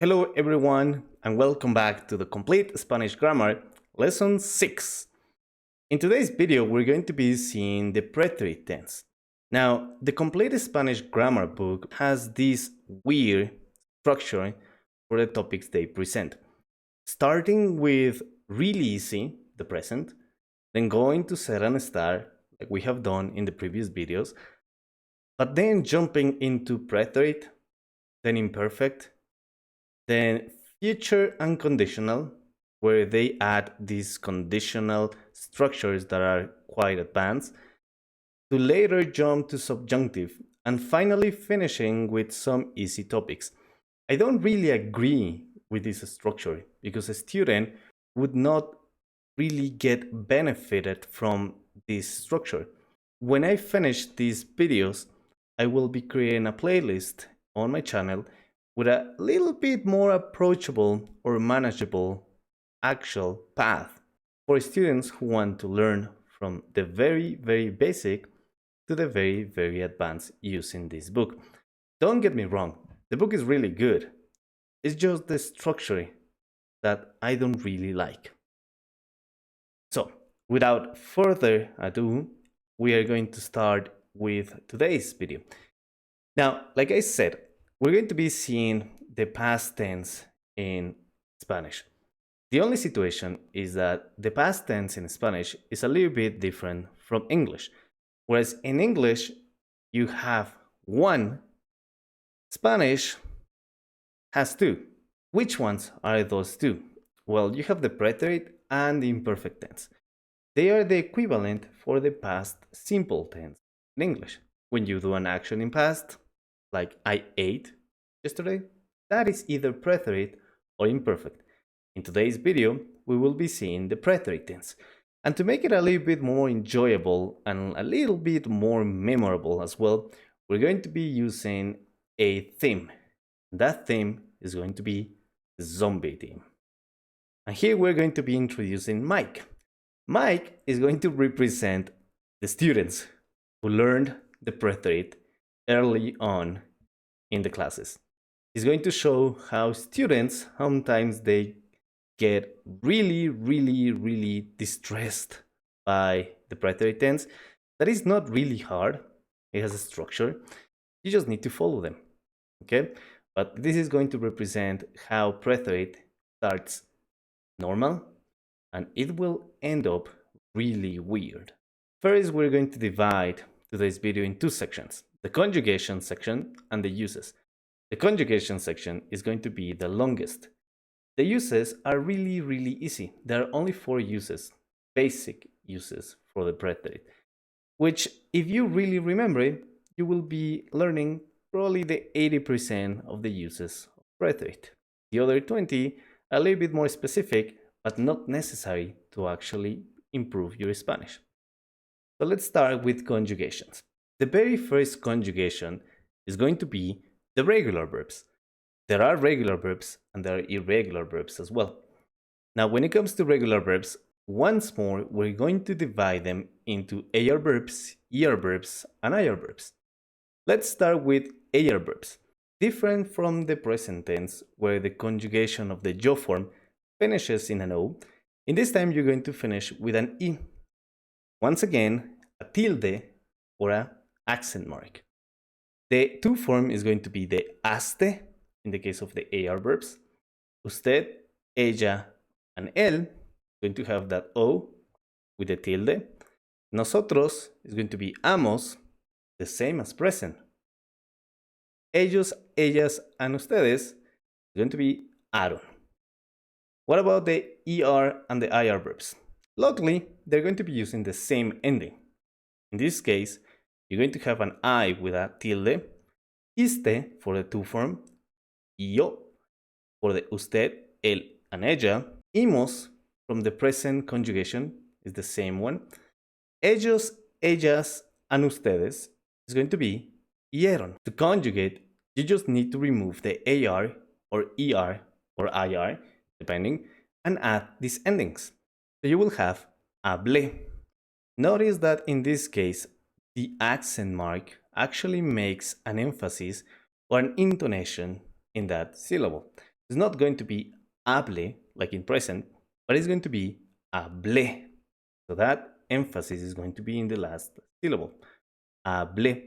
Hello everyone and welcome back to the Complete Spanish Grammar Lesson 6. In today's video we're going to be seeing the preterite tense. Now, the Complete Spanish Grammar book has this weird structure for the topics they present. Starting with really easy, the present, then going to ser and estar, like we have done in the previous videos, but then jumping into preterite, then imperfect, then future and conditional, where they add these conditional structures that are quite advanced, to later jump to subjunctive, and finally finishing with some easy topics. I don't really agree with this structure because a student would not really get benefited from this structure. When I finish these videos, I will be creating a playlist on my channel with a little bit more approachable or manageable actual path for students who want to learn from the very, very basic to the very, very advanced using this book. Don't get me wrong, the book is really good. It's just the structure that I don't really like. So, without further ado, we are going to start with today's video. Now, like I said, we're going to be seeing the past tense in Spanish. The only situation is that the past tense in Spanish is a little bit different from English. Whereas in English, you have one, Spanish has two. Which ones are those two? Well, you have the preterite and the imperfect tense. They are the equivalent for the past simple tense in English. When you do an action in past, like I ate yesterday, that is either preterite or imperfect. In today's video, we will be seeing the preterite tense. And to make it a little bit more enjoyable and a little bit more memorable as well, we're going to be using a theme. That theme is going to be the zombie theme. And here we're going to be introducing Mike. Mike is going to represent the students who learned the preterite early on in the classes. He's going to show how students sometimes they get really distressed by the preterite tense. That is not really hard. It has a structure. You just need to follow them. Okay? But this is going to represent how preterite starts normal and it will end up really weird. First, we're going to divide today's video in two sections, the conjugation section and the uses. The conjugation section is going to be the longest. The uses are really easy. There are only 4 uses, basic uses for the preterite, which if you really remember it, you will be learning probably the 80% of the uses of preterite. The other 20 are a little bit more specific, but not necessary to actually improve your Spanish. So let's start with conjugations. The very first conjugation is going to be the regular verbs. There are regular verbs and there are irregular verbs as well. Now, when it comes to regular verbs, once more, we're going to divide them into AR verbs, ER verbs, and IR verbs. Let's start with AR verbs. Different from the present tense, where the conjugation of the yo form finishes in an O, in this time you're going to finish with an E. Once again, a tilde or a accent mark. The to form is going to be the haste in the case of the AR verbs. Usted, ella, and él is going to have that O with the tilde. Nosotros is going to be amos, the same as present. Ellos, ellas, and ustedes is going to be Aaron. What about the ER and the IR verbs? Luckily, they're going to be using the same ending. In this case, you're going to have an I with a tilde, iste for the to form, yo for the usted, él, and ella, imos from the present conjugation is the same one, ellos, ellas, and ustedes is going to be hicieron. To conjugate, you just need to remove the AR or ER or IR, depending, and add these endings. So you will have hablé. Notice that in this case, the accent mark actually makes an emphasis or an intonation in that syllable. It's not going to be hable, like in present, but it's going to be hable. So that emphasis is going to be in the last syllable. Hable.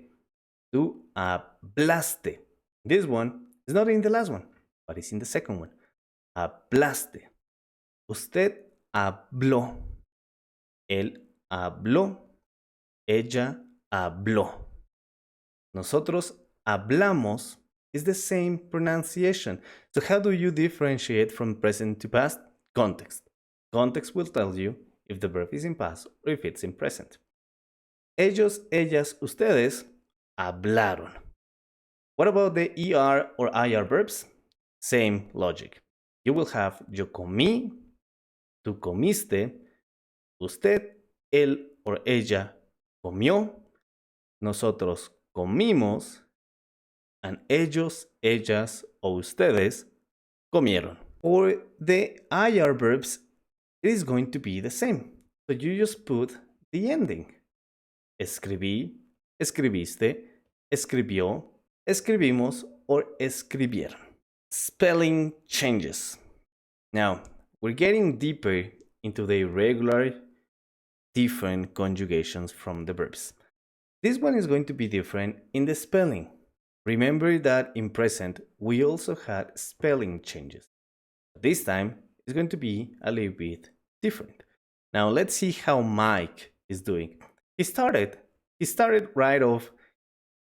Tú hablaste. This one is not in the last one, but it's in the second one. Hablaste. Usted habló. Él habló. Ella habló. Nosotros hablamos is the same pronunciation. So how do you differentiate from present to past? Context. Context will tell you if the verb is in past or if it's in present. Ellos, ellas, ustedes hablaron. What about the ER or IR verbs? Same logic. You will have yo comí, tú comiste, usted, él or ella comió, nosotros comimos, and ellos, ellas o ustedes comieron. For the IR verbs, it is going to be the same. So you just put the ending. Escribí, escribiste, escribió, escribimos, or escribieron. Spelling changes. Now, we're getting deeper into the irregular, different conjugations from the verbs. This one is going to be different in the spelling. Remember that in present, we also had spelling changes. This time, it's going to be a little bit different. Now, let's see how Mike is doing. He started right off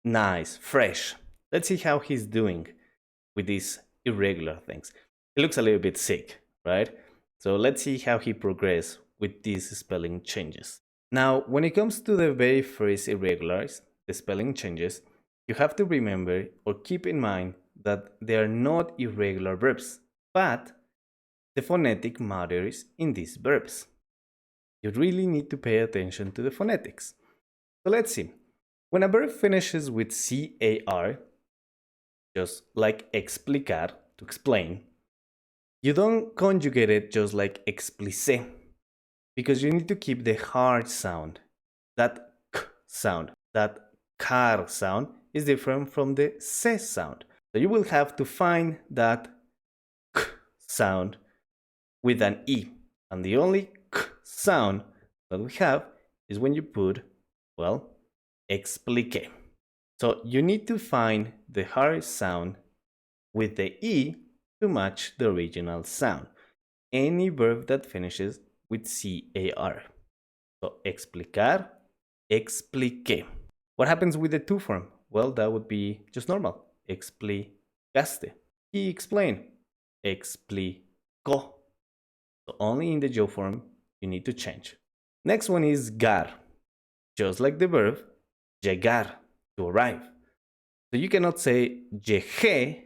nice, fresh. Let's see how he's doing with these irregular things. He looks a little bit sick, right? So let's see how he progresses with these spelling changes. Now, when it comes to the very first irregulars, the spelling changes, you have to remember or keep in mind that they are not irregular verbs, but the phonetic matters in these verbs. You really need to pay attention to the phonetics. So let's see. When a verb finishes with CAR, just like explicar, to explain, you don't conjugate it just like explicé, because you need to keep the hard sound. That k sound, that car sound is different from the se sound. So you will have to find that k sound with an E. And the only k sound that we have is when you put, well, expliqué. So you need to find the hard sound with the E to match the original sound. Any verb that finishes with CAR. So explicar, expliqué. What happens with the to form? Well, that would be just normal. Explicaste. He explained. Explicó. So only in the yo form you need to change. Next one is gar. Just like the verb llegar, to arrive. So you cannot say llegué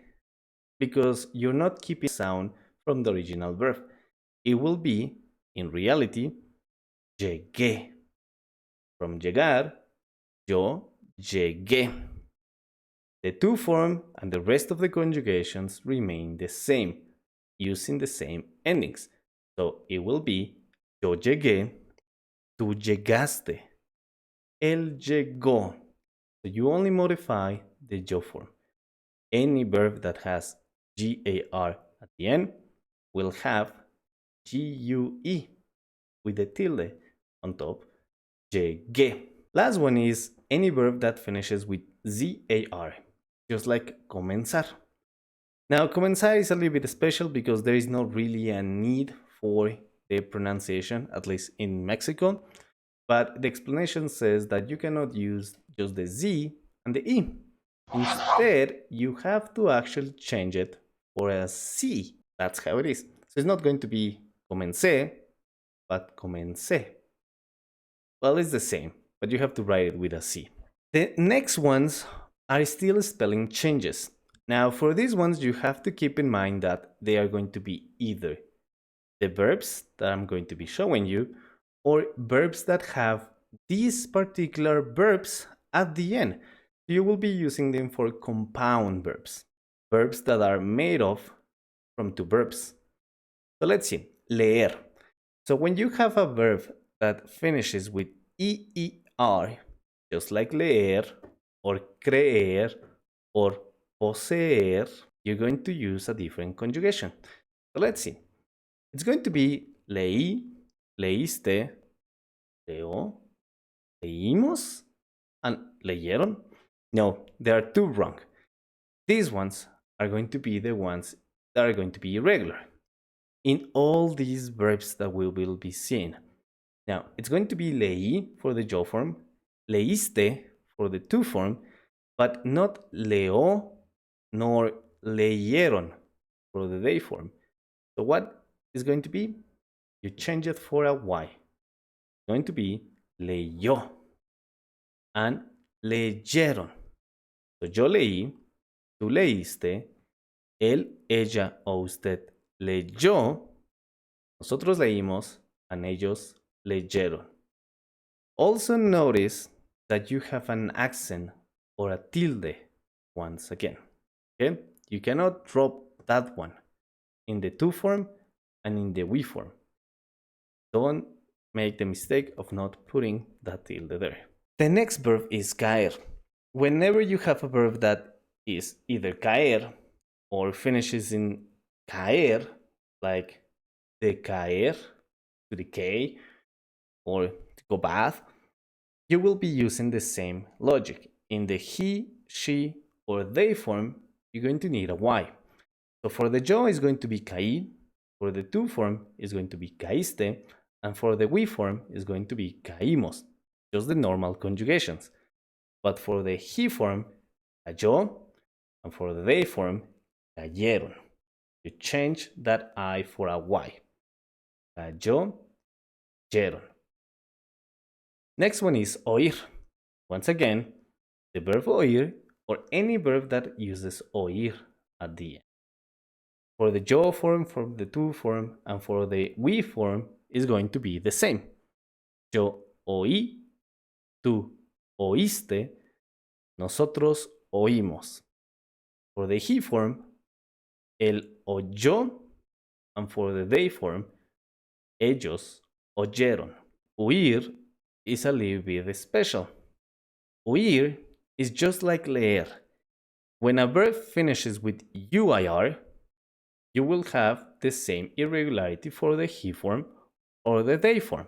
because you're not keeping sound from the original verb. It will be, in reality, llegué. From llegar, yo llegué. The to form and the rest of the conjugations remain the same, using the same endings. So it will be yo llegué, tú llegaste, él llegó. So you only modify the yo form. Any verb that has GAR at the end will have GUE with the tilde on top, llegué. Last one is any verb that finishes with ZAR, just like comenzar. Now, comenzar is a little bit special because there is not really a need for the pronunciation, at least in Mexico. But the explanation says that you cannot use just the Z and the E. Instead, you have to actually change it for a C. That's how it is. So it's not going to be comencé, but comencé. Well, it's the same, but you have to write it with a C. The next ones are still spelling changes. Now, for these ones, you have to keep in mind that they are going to be either the verbs that I'm going to be showing you, or verbs that have these particular verbs at the end. You will be using them for compound verbs, verbs that are made of from two verbs. So let's see, leer. So when you have a verb that finishes with EER, just like leer, or creer, or poseer, you're going to use a different conjugation. So let's see. It's going to be leí, leíste, leo, leímos, and leyeron. No, there are two wrong. These ones are going to be the ones that are going to be irregular in all these verbs that we will be seeing. Now, it's going to be leí for the yo form, leíste for the tu form, but not leo nor leyeron for the they form. So what is going to be? You change it for a y. It's going to be leyó and leyeron. So yo leí, tú leíste, él, ella o usted leyó, nosotros leímos, and ellos leyeron. Also notice that you have an accent or a tilde once again. Okay? You cannot drop that one in the tu form and in the we form. Don't make the mistake of not putting that tilde there. The next verb is caer. Whenever you have a verb that is either caer or finishes in caer, like decaer, to decay, or to go bad, you will be using the same logic. In the he, she, or they form, you're going to need a y. So for the yo is going to be caí, for the tu form is going to be caíste, and for the we form is going to be caímos, just the normal conjugations. But for the he form, cayó, and for the they form, cayeron. You change that I for a y. Cayó, yeron. Next one is oír. Once again, the verb oír or any verb that uses oír at the end. For the yo form, for the tu form, and for the we form is going to be the same. Yo oí, tú oíste, nosotros oímos. For the he form, él oyó, and for the they form, ellos oyeron. Huir is a little bit special. Huir is just like leer. When a verb finishes with UIR, you will have the same irregularity for the he form or the they form.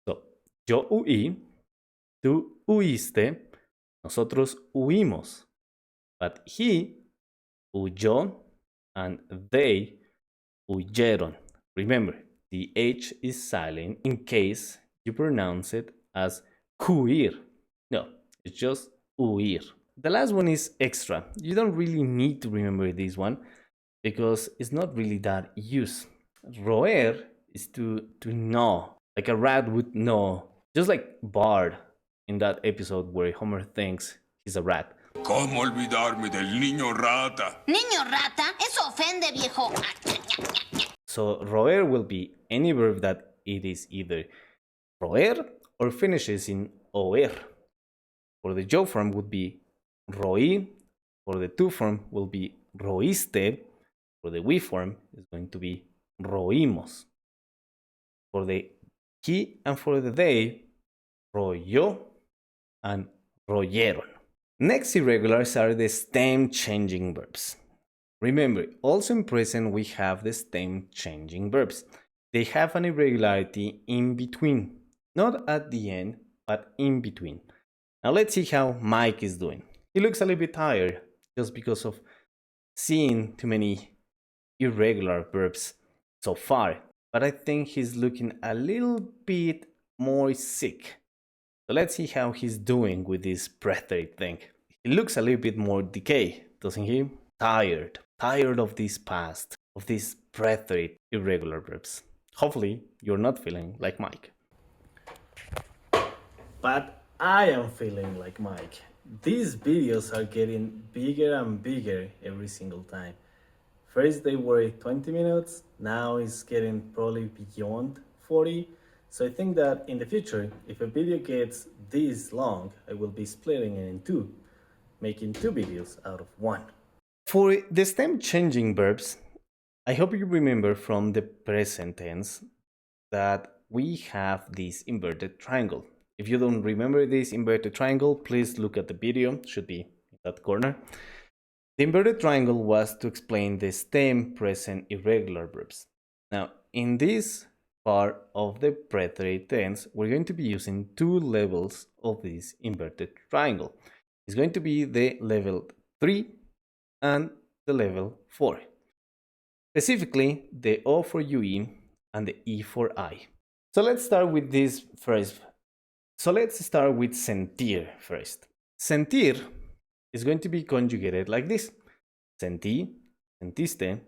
So, yo huí, tú huiste, nosotros huimos. But he huyó and they huyeron. Remember, the H is silent in case you pronounce it as huir. No, it's just huir. The last one is extra. You don't really need to remember this one because it's not really that used. Roer is to gnaw, like a rat would gnaw, just like Bart in that episode where Homer thinks he's a rat. ¿Cómo olvidarme del niño rata? Niño rata, eso ofende, viejo. So roer will be any verb that it is either roer or finishes in oer. For the yo form would be roí. For the tu form will be roíste. For the we form is going to be roímos. For the he and for the they, royó and royeron. Next irregulars are the stem changing verbs. Remember, also in present we have the stem changing verbs. They have an irregularity in between, not at the end, but in between. Now let's see how Mike is doing. He looks a little bit tired just because of seeing too many irregular verbs so far, but I think he's looking a little bit more sick. So let's see how he's doing with this preterite thing. He looks a little bit more decay, doesn't he? Tired of this past, of these preterite irregular verbs. Hopefully, you're not feeling like Mike. But I am feeling like Mike. These videos are getting bigger and bigger every single time. First they were 20 minutes, now it's getting probably beyond 40. So I think that in the future, if a video gets this long, I will be splitting it in two, making two videos out of one. For the stem changing verbs, I hope you remember from the present tense that we have this inverted triangle. If you don't remember this inverted triangle, please look at the video, it should be in that corner. The inverted triangle was to explain the stem present irregular verbs. Now, in this part of the preterite tense, we're going to be using two levels of this inverted triangle. It's going to be the level 3 and the level 4. Specifically, the O for UE and the E for I. So let's start with this first. So let's start with sentir first. Sentir is going to be conjugated like this. Sentí, sentiste,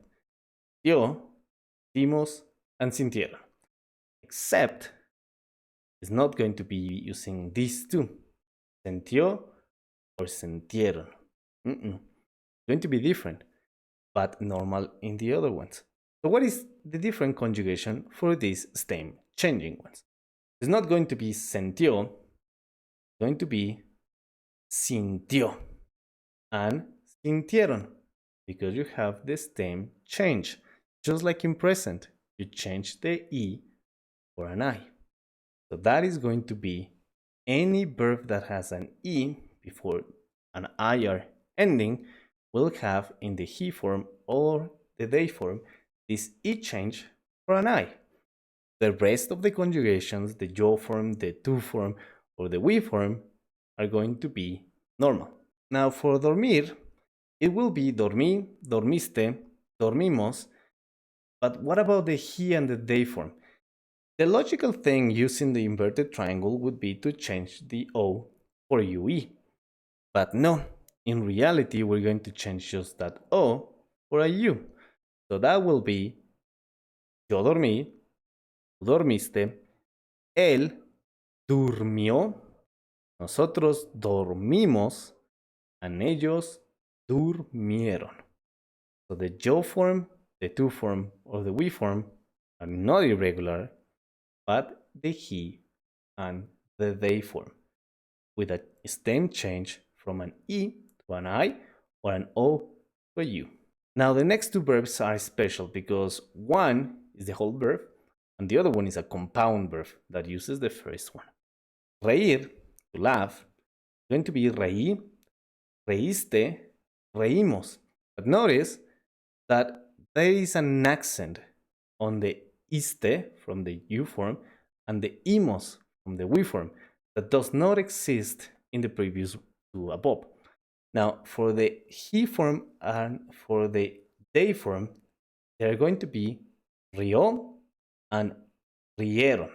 dio, dimos, and sintieron. Except it's not going to be using these two, sentió or sentieron. It's going to be different, but normal in the other ones. So what is the different conjugation for these stem changing ones? It's not going to be sentió, it's going to be sintió and sintieron, because you have the stem change. Just like in present, you change the E for an I. So that is going to be any verb that has an E before an IR ending will have in the he form or the they form this E change for an I. The rest of the conjugations, the yo form, the tu form, or the we form, are going to be normal. Now for dormir, it will be dormí, dormiste, dormimos, but what about the he and the they form? The logical thing using the inverted triangle would be to change the O for UE. But no, in reality we're going to change just that O for a U. So that will be yo dormí, tú dormiste, él durmió, nosotros dormimos, and ellos durmieron. So the yo form, the tu form, or the we form are not irregular, but the he and the they form, with a stem change from an E to an I or an O to a U. Now the next two verbs are special because one is the whole verb and the other one is a compound verb that uses the first one. Reír, to laugh, is going to be reí, reíste, reímos. But notice that there is an accent on the iste from the U form and the imos from the we form that does not exist in the previous two above. Now, for the he form and for the they form, they are going to be rió and rieron.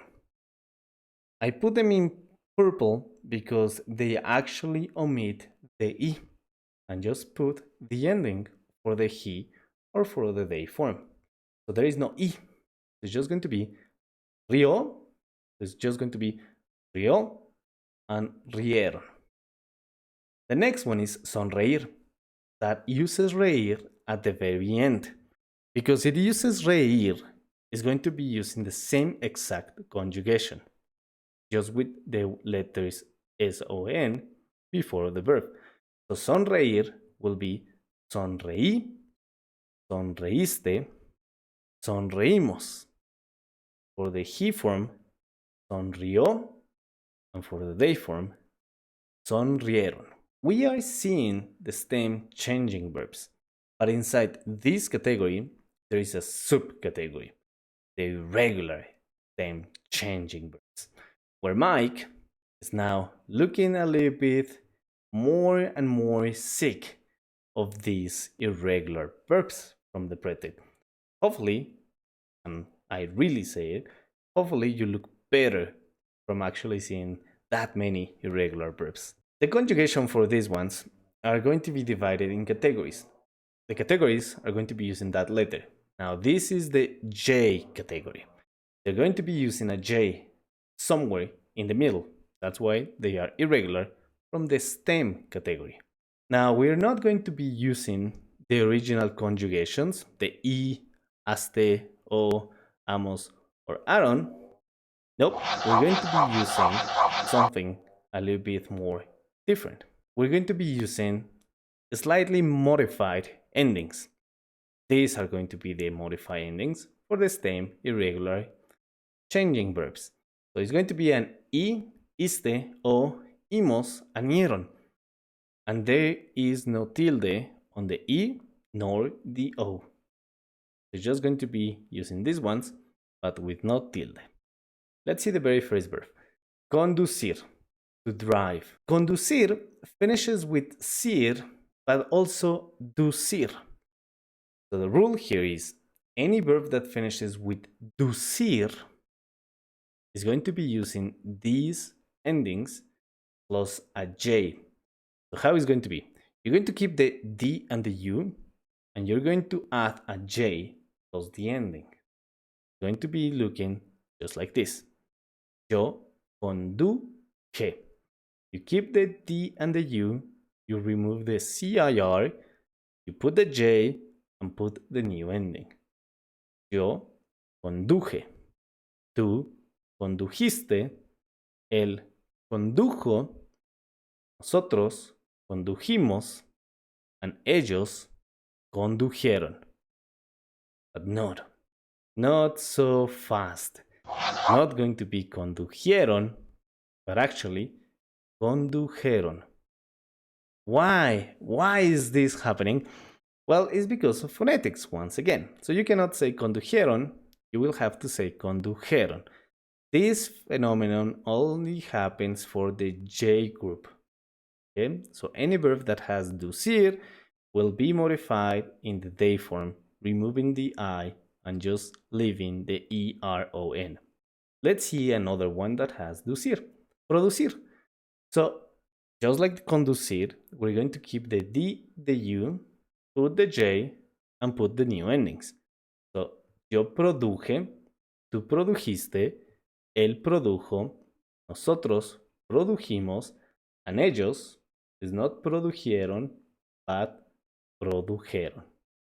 I put them in purple because they actually omit the e and just put the ending for the he or for the they form. So there is no e. It's just going to be rió. It's just going to be rió and rieron. The next one is sonreír. That uses reír at the very end. Because it uses reír, it's going to be using the same exact conjugation, just with the letters son before the verb. So sonreír will be sonreí, sonreíste, sonreímos. For the he form, sonrió, and for the they form, sonrieron. We are seeing the stem changing verbs, but inside this category, there is a subcategory, the irregular stem changing verbs, where Mike is now looking a little bit more and more sick of these irregular verbs from the preterite. Hopefully, and I really say it, hopefully you look better from actually seeing that many irregular verbs. The conjugation for these ones are going to be divided in categories. The categories are going to be using that letter. Now this is the J category. They're going to be using a J somewhere in the middle. That's why they are irregular from the stem category. Now we're not going to be using the original conjugations, the E, aste, o, amos, or aron. Nope, we're going to be using something a little bit more different. We're going to be using slightly modified endings. These are going to be the modified endings for the stem irregular changing verbs. So it's going to be an I, iste, o, imos, and hieron. And there is no tilde on the E nor the O. It's just going to be using these ones, but with no tilde. Let's see the very first verb. Conducir, to drive. Conducir finishes with cir, but also ducir. So the rule here is any verb that finishes with ducir is going to be using these endings plus a J. So how is it going to be? You're going to keep the D and the U, and you're going to add a J plus the ending. It's going to be looking just like this. Yo conduje. You keep the D and the U, you remove the CIR, you put the J, and put the new ending. Yo conduje. Tú condujiste. Él condujo. Nosotros condujimos. And ellos condujeron. But not so fast. Not going to be condujeron, but actually condujeron. Why? Why is this happening? Well, it's because of phonetics once again. So you cannot say condujeron, you will have to say condujeron. This phenomenon only happens for the J group. Okay? So any verb that has ducir will be modified in the they form, removing the I and just leaving the ERON. Let's see another one that has ducir, producir. So just like conducir, we're going to keep the D, the U, put the J, and put the new endings. So yo produje, tú produjiste, él produjo, nosotros produjimos, and ellos is not produjeron, but produjeron.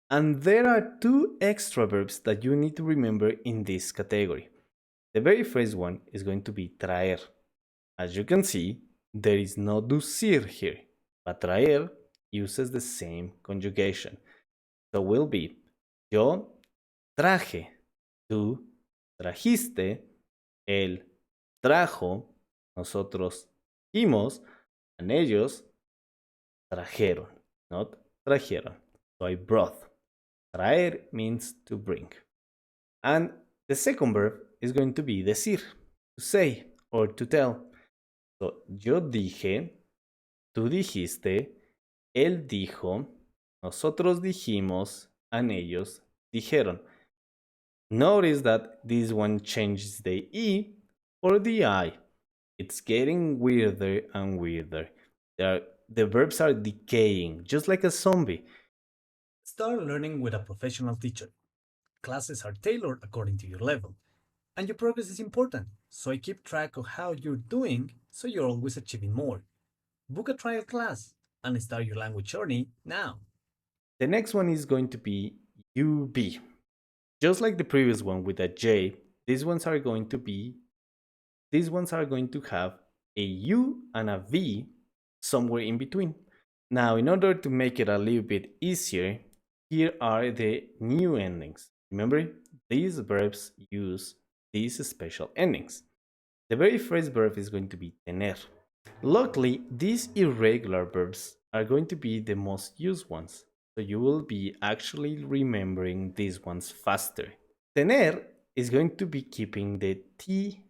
And there are two extra verbs that you need to remember in this category. The very first one is going to be traer. As you can see, there is no ducir here, but traer uses the same conjugation. So will be yo traje, tú trajiste, él trajo, nosotros trajimos, and ellos trajeron, not trajeron. So I brought. Traer means to bring. And the second verb is going to be decir, to say or to tell. So yo dije, tú dijiste, él dijo, nosotros dijimos, and ellos dijeron. Notice that this one changes the E or the I. It's getting weirder and weirder. The verbs are decaying, just like a zombie. Start learning with a professional teacher. Classes are tailored according to your level. And your progress is important, so I keep track of how you're doing so you're always achieving more. Book a trial class and start your language journey now. The next one is going to be UB. Just like the previous one with a J, these ones are going to have a U and a V somewhere in between. Now, in order to make it a little bit easier, here are the new endings. Remember, these verbs use these special endings. The very first verb is going to be tener. Luckily, these irregular verbs are going to be the most used ones, so you will be actually remembering these ones faster. Tener is going to be keeping the T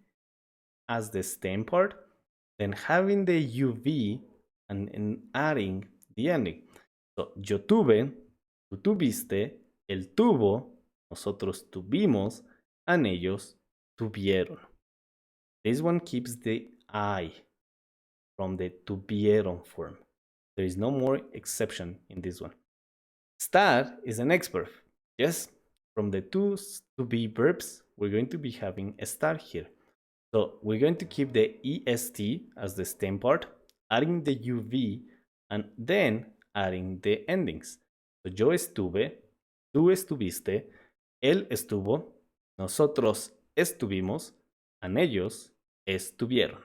as the stem part, then having the UV and adding the ending. So, yo tuve, tú tuviste, él tuvo, nosotros tuvimos, and ellos tuvieron. This one keeps the I from the tuvieron form. There is no more exception in this one. Estar is an next verb. Yes, from the two to be verbs, we're going to be having estar here. So we're going to keep the est as the stem part, adding the uv, and then adding the endings. So yo estuve, tú estuviste, él estuvo, nosotros estuvimos, and ellos estuvieron.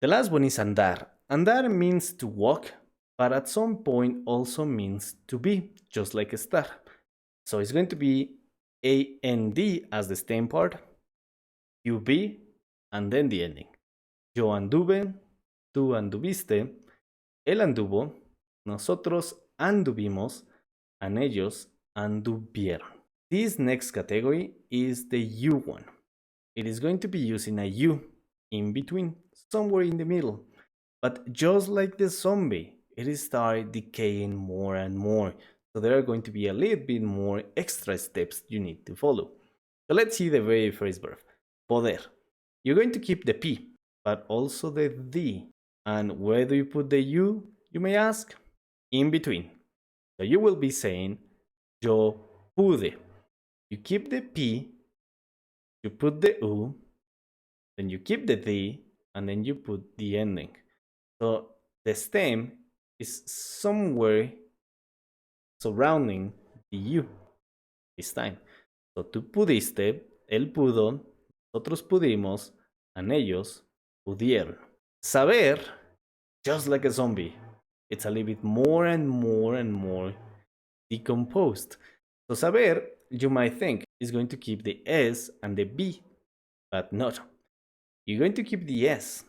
The last one is andar. Andar means to walk, but at some point also means to be, just like estar. So it's going to be and as the stem part, UB, and then the ending. Yo anduve, tú anduviste, él anduvo, nosotros anduvimos, and ellos anduvieron. This next category is the you one. It is going to be using a you in between, somewhere in the middle. But just like the zombie, it starts decaying more and more. So there are going to be a little bit more extra steps you need to follow. So let's see the very first verb, poder. You're going to keep the P, but also the D. And where do you put the U, you may ask? In between. So you will be saying, yo pude. You keep the P, you put the U, then you keep the D, and then you put the ending. So the stem is somewhere surrounding the U this time. So tú pudiste, él pudo, nosotros pudimos, and ellos pudieron. Saber, just like a zombie, it's a little bit more and more and more decomposed. So saber, you might think, is going to keep the S and the B, but not. You're going to keep the S,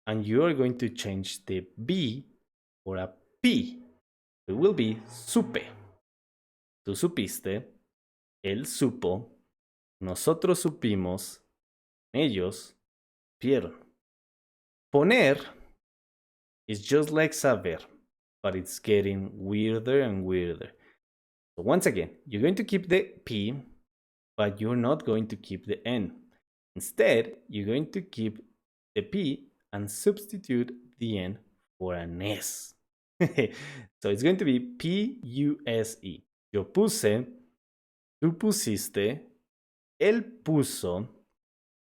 and you are going to change the B for a P. It will be supe. Tú supiste, él supo, nosotros supimos, ellos supieron. Poner is just like saber, but it's getting weirder and weirder. So once again, you're going to keep the P, but you're not going to keep the N. Instead, you're going to keep the P and substitute the N for an S. So it's going to be P-U-S-E. Yo puse, tú pusiste, él puso,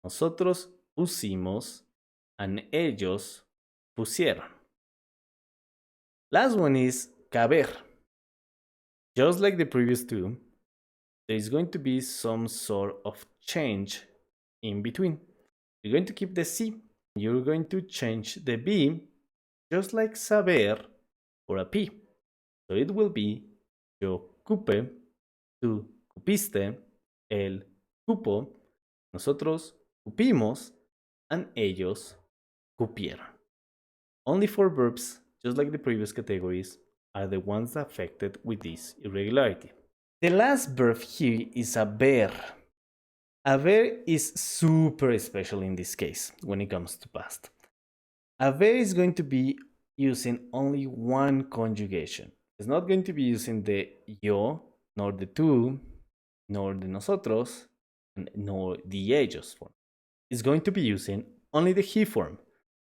nosotros pusimos, and ellos pusieron. Last one is caber. Just like the previous two, there is going to be some sort of change in between. You're going to keep the C. You're going to change the B, just like saber, for a P. So it will be yo cupe, tú cupiste, él cupo, nosotros cupimos, and ellos cupieron. Only 4 verbs, just like the previous categories, are the ones affected with this irregularity. The last verb here is haber. Haber is super special in this case when it comes to past. Haber is going to be using only one conjugation. It's not going to be using the yo, nor the tú, nor the nosotros, nor the ellos form. It's going to be using only the he form.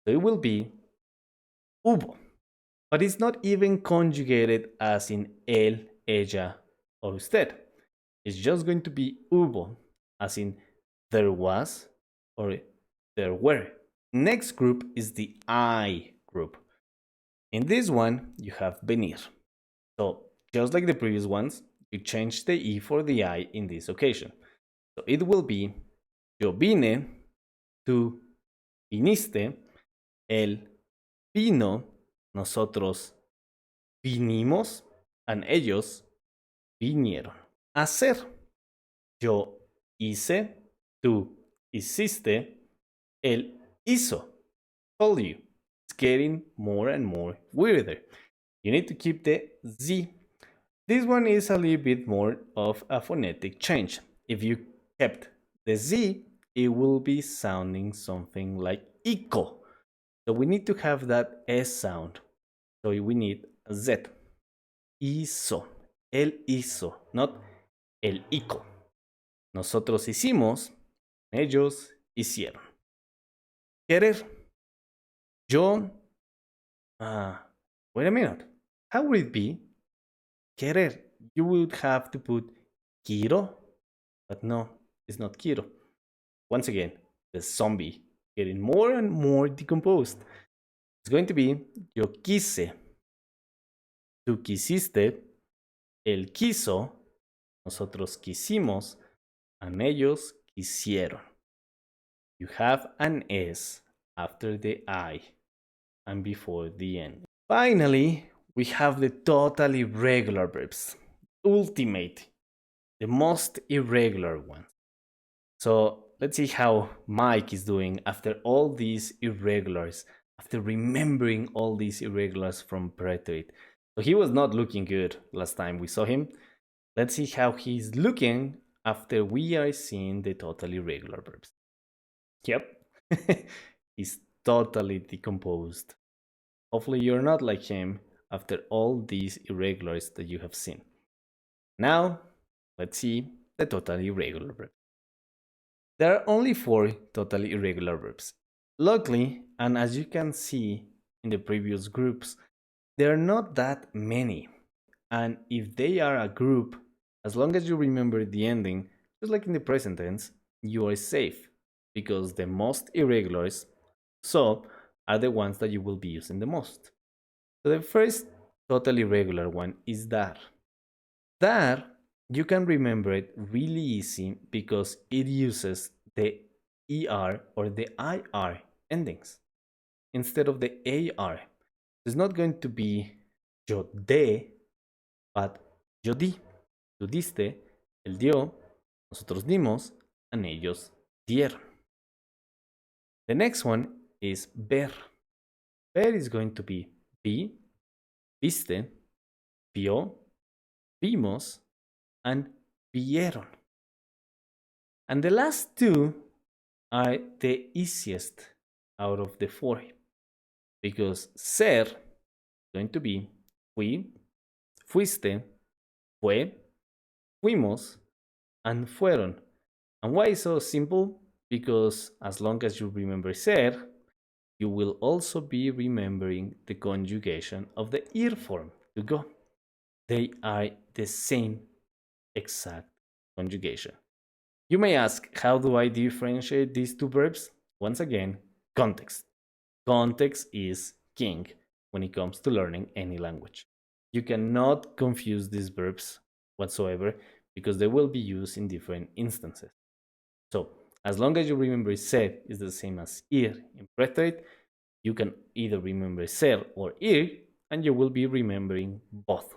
So it will be hubo. But it's not even conjugated as in él, ella, or usted. It's just going to be hubo, as in there was or there were. Next group is the I group. In this one, you have venir. So just like the previous ones, you change the E for the I in this occasion. So it will be yo vine, tú viniste, él vino, nosotros vinimos, and ellos vinieron. Hacer. Yo hice, tú hiciste, él hizo. Told you. It's getting more and more weirder. You need to keep the Z. This one is a little bit more of a phonetic change. If you kept the Z, it will be sounding something like ico. So we need to have that S sound. So we need a Z. Hizo. Él hizo, not el ico. Nosotros hicimos, ellos hicieron. Querer. Yo. Wait a minute. How would it be? Querer. You would have to put quiero, but no, it's not quiero. Once again, the zombie getting more and more decomposed. It's going to be yo quise, tú quisiste, él quiso, nosotros quisimos, and ellos quisieron. You have an S after the I and before the N. Finally, we have the totally irregular verbs. Ultimate, the most irregular one. So let's see how Mike is doing after all these irregulars, after remembering all these irregulars from Preterite. So he was not looking good last time we saw him. Let's see how he's looking after we are seeing the totally irregular verbs. Yep, he's totally decomposed. Hopefully you're not like him after all these irregulars that you have seen. Now, let's see the totally irregular verbs. There are only 4 totally irregular verbs. Luckily, and as you can see in the previous groups, there are not that many. And if they are a group, as long as you remember the ending, just like in the present tense, you are safe because the most irregulars are the ones that you will be using the most. So the first totally irregular one is dar. Dar, you can remember it really easy because it uses the ER or the IR endings instead of the AR. It's not going to be yo de, but yo di. Tú diste, él dio, nosotros dimos, and ellos dieron. The next one is ver. Ver is going to be vi, viste, vio, vimos, and vieron. And the last 2 are the easiest out of the 4 because ser is going to be fui, fuiste, fue, fuimos, and fueron. And why so simple? Because as long as you remember ser, you will also be remembering the conjugation of the ir form to go. They are the same exact conjugation. You may ask, how do I differentiate these 2 verbs? Once again, context. Context is king when it comes to learning any language. You cannot confuse these verbs whatsoever because they will be used in different instances. So, as long as you remember ser is the same as ir in preterite, you can either remember ser or ir, and you will be remembering both.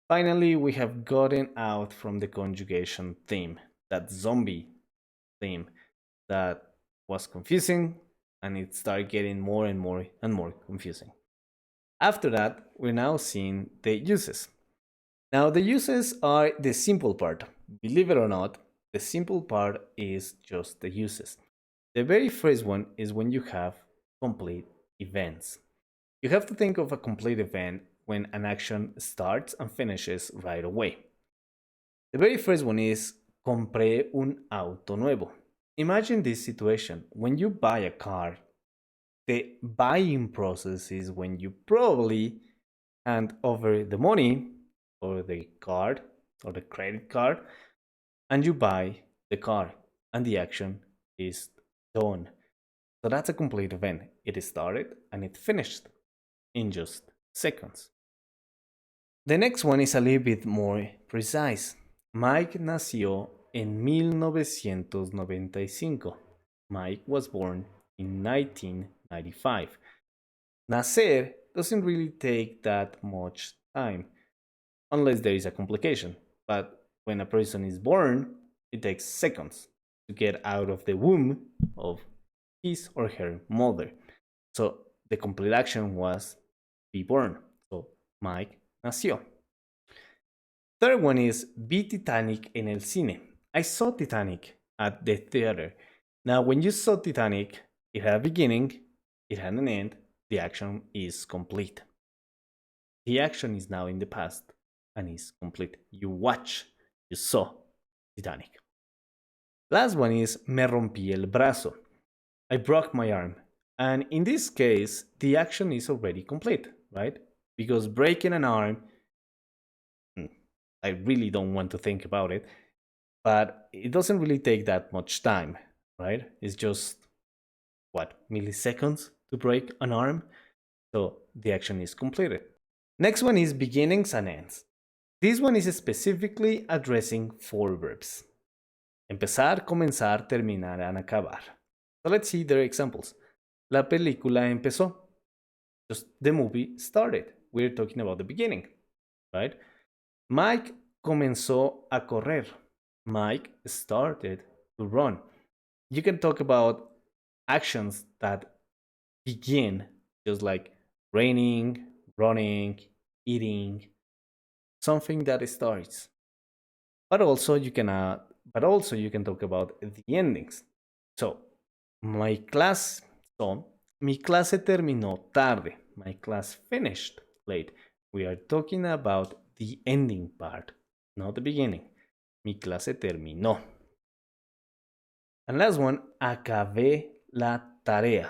Finally, we have gotten out from the conjugation theme, that zombie theme that was confusing, and it started getting more and more and more confusing. After that, we're now seeing the uses. Now, the uses are the simple part. Believe it or not, the simple part is just the uses. The very first one is when you have complete events. You have to think of a complete event when an action starts and finishes right away. The very first one is compré un auto nuevo. Imagine this situation. When you buy a car, the buying process is when you probably hand over the money or the card or the credit card and you buy the car and the action is done. So that's a complete event. It started and it finished in just seconds. The next one is a little bit more precise. Mike nació en 1995. Mike was born in 1995. Nacer doesn't really take that much time, unless there is a complication. But when a person is born, it takes seconds to get out of the womb of his or her mother. So the complete action was be born. So Mike nació. Third one is vi Titanic en el cine. I saw Titanic at the theater. Now, when you saw Titanic, it had a beginning, it had an end, the action is complete. The action is now in the past and is complete. You watch, you saw Titanic. Last one is me rompí el brazo. I broke my arm. And in this case, the action is already complete, right? Because breaking an arm, I really don't want to think about it, but it doesn't really take that much time, right? It's just, milliseconds to break an arm? So the action is completed. Next one is beginnings and ends. This one is specifically addressing 4 verbs. Empezar, comenzar, terminar, and acabar. So let's see their examples. La película empezó. Just the movie started. We're talking about the beginning, right? Mike comenzó a correr. Mike started to run. You can talk about actions that begin just like raining, running, eating, something that starts. But also you can talk about the endings. So, my class, so mi clase terminó tarde. My class finished late. We are talking about the ending part, not the beginning. Mi clase terminó. And last one, acabé la tarea.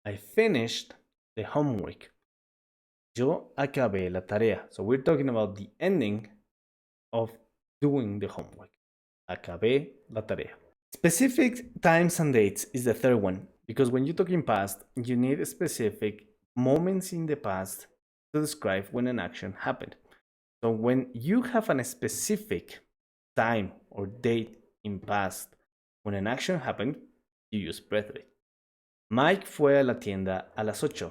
I finished the homework. Yo acabé la tarea. So we're talking about the ending of doing the homework. Acabé la tarea. Specific times and dates is the third one, because when you talk in past, you need specific moments in the past to describe when an action happened. So when you have a specific time or date in past when an action happened, you use preterite. Mike fue a la tienda a las 8.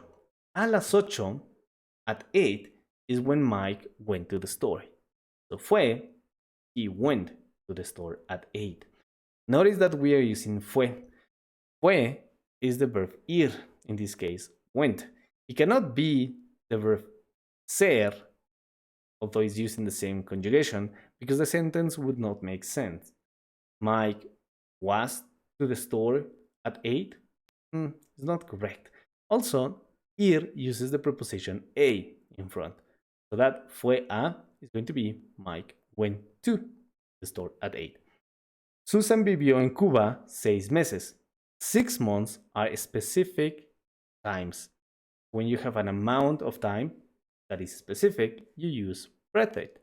A las 8, at 8, is when Mike went to the store. So fue, he went to the store at 8. Notice that we are using fue. Fue is the verb ir, in this case, went. It cannot be the verb ser, although it's using the same conjugation, because the sentence would not make sense. Mike was to the store at 8? It's not correct. Also, ir uses the preposition a in front. So that fue a is going to be Mike went to the store at 8. Susan vivió en Cuba 6 meses. 6 months are specific times. When you have an amount of time that is specific, you use preterite.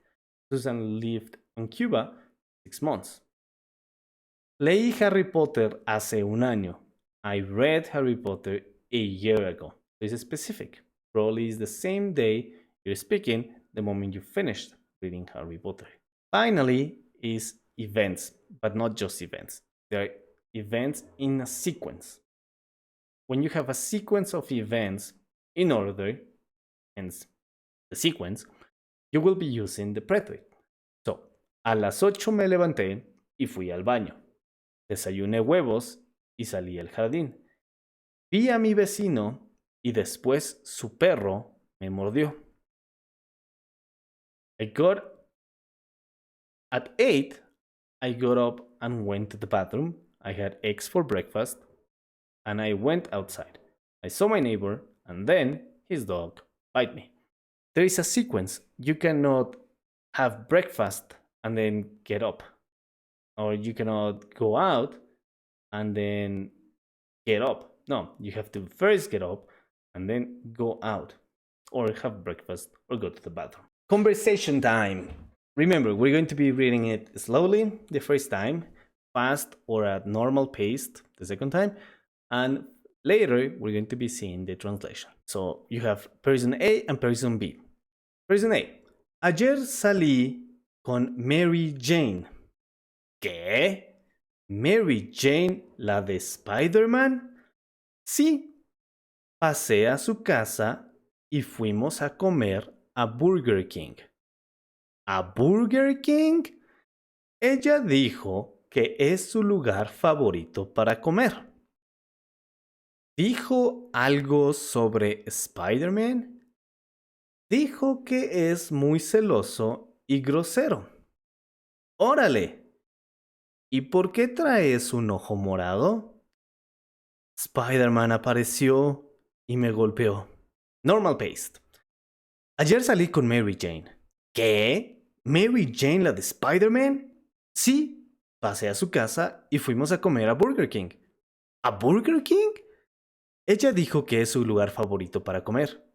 Susan lived in Cuba 6 months. Leí Harry Potter hace un año. I read Harry Potter a year ago. This is specific. Probably is the same day you're speaking the moment you finished reading Harry Potter. Finally is events, but not just events. There are events in a sequence. When you have a sequence of events in order, hence the sequence, you will be using the preterite. So, a las 8 me levanté y fui al baño. Desayuné huevos y salí al jardín. Vi a mi vecino y después su perro me mordió. At 8, I got up and went to the bathroom. I had eggs for breakfast and I went outside. I saw my neighbor and then his dog bite me. There is a sequence. You cannot have breakfast and then get up. Or you cannot go out and then get up. No, you have to first get up and then go out. Or have breakfast or go to the bathroom. Conversation time. Remember, we're going to be reading it slowly the first time, fast or at normal pace the second time, and later we're going to be seeing the translation. So you have person A and person B. Person A. Ayer salí con Mary Jane. ¿Qué? ¿Mary Jane, la de Spider-Man? Sí. Pasé a su casa y fuimos a comer a Burger King. ¿A Burger King? Ella dijo que es su lugar favorito para comer. ¿Dijo algo sobre Spider-Man? Dijo que es muy celoso y grosero. ¡Órale! ¿Y por qué traes un ojo morado? Spider-Man apareció y me golpeó. Normal pace. Ayer salí con Mary Jane. ¿Qué? ¿Mary Jane la de Spider-Man? Sí, pasé a su casa y fuimos a comer a Burger King. ¿A Burger King? Ella dijo que es su lugar favorito para comer.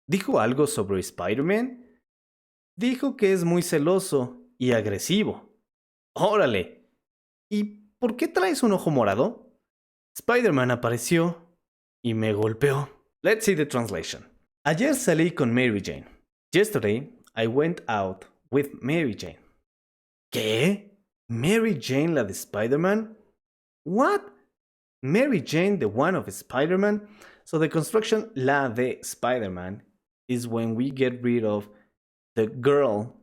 ¿Dijo algo sobre Spider-Man? Dijo que es muy celoso y agresivo. ¡Órale! ¿Y por qué traes un ojo morado? Spider-Man apareció y me golpeó. Let's see the translation. Ayer salí con Mary Jane. Yesterday, I went out with Mary Jane. ¿Qué? ¿Mary Jane la de Spider-Man? What? Mary Jane, the one of Spider-Man? So the construction la de Spider-Man is when we get rid of the girl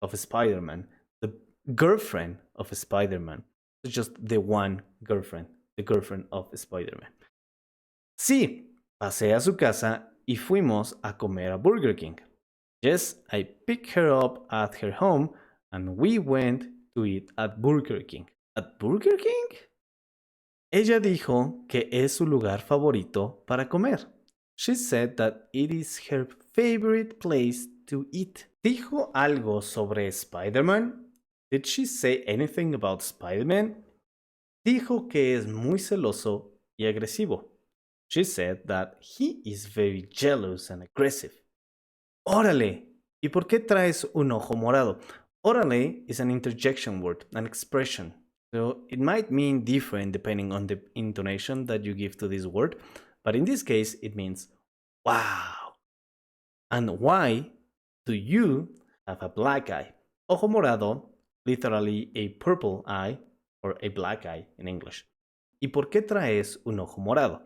of Spider-Man, the girlfriend of Spider-Man. It's just the one girlfriend, the girlfriend of Spider-Man. Sí, Pasé a su casa y fuimos a comer a Burger King. Yes, I picked her up at her home and we went to eat at Burger King. ¿At Burger King? Ella dijo que es su lugar favorito para comer. She said that it is her favorite place to eat. ¿Dijo algo sobre Spider-Man? Did she say anything about Spider-Man? Dijo que es muy celoso y agresivo. She said that he is very jealous and aggressive. ¡Órale! ¿Y por qué traes un ojo morado? Órale is an interjection word, an expression. So it might mean different depending on the intonation that you give to this word, but in this case it means wow. And why do you have a black eye? Ojo morado, literally a purple eye, or a black eye in English. ¿Y por qué traes un ojo morado?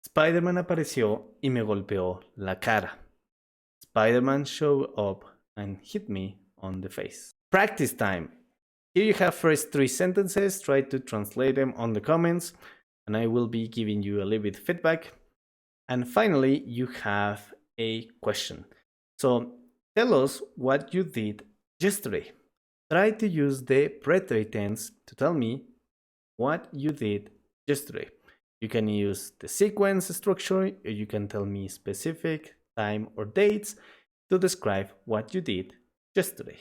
Spider-Man apareció y me golpeó la cara. Spider-Man showed up and hit me on the face. Practice time. Here you have first 3 sentences. Try to translate them on the comments, and I will be giving you a little bit feedback. And finally, you have a question. So tell us what you did yesterday. Try to use the preterite tense to tell me what you did yesterday. You can use the sequence structure, or you can tell me specific time or dates to describe what you did yesterday.